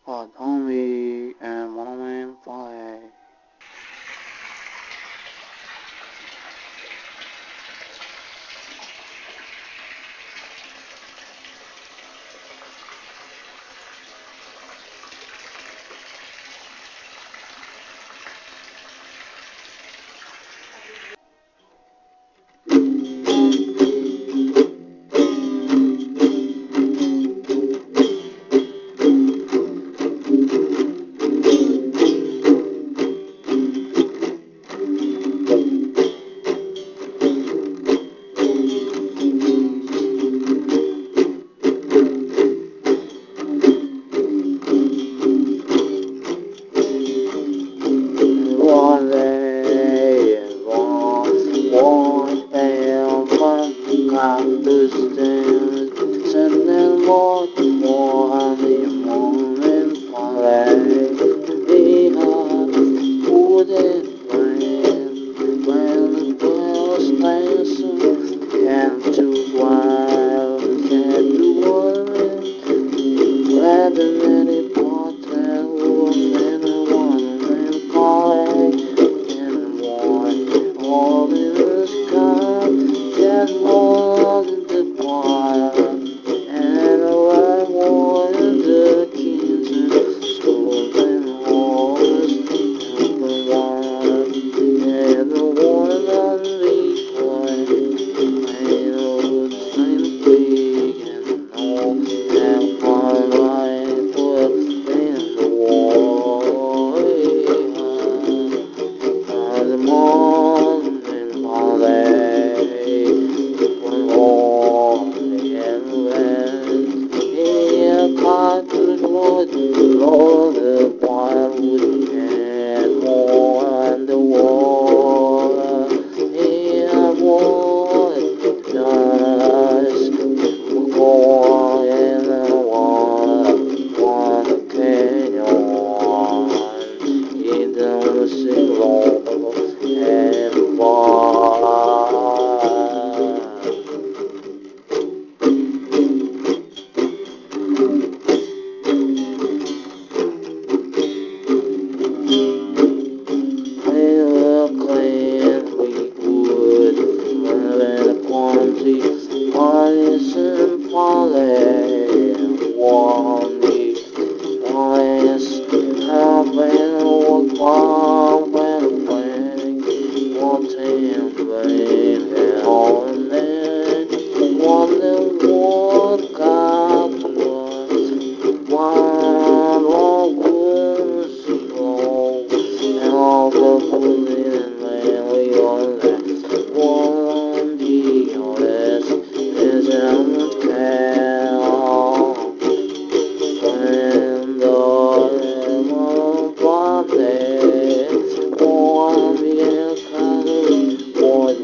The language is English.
Hot homie and monument fire. One day, one day, one cactus stand, sending more on the morning fire. The heart wouldn't rain when the girls dancing came to wild, can't do worry, glad that many portrait women one man calling and one all in the sky, get more than the fire, and I wanted the kings and souls and wars, and the one, and the one on the point, I know it's time big and all, and far right put in the war, the morning holiday, when all the end here caught the Lord, Lord, the wildwood and more and the war, here what does go in the one canyon, in the single and far. We were clean, we would live in quantity, honest and falling, one week, honest, having what far when one time, rain, and all men, wonder what God was, one or was wrong, and all the fooling and really all that, one DOS is in care, and the one day, one year, one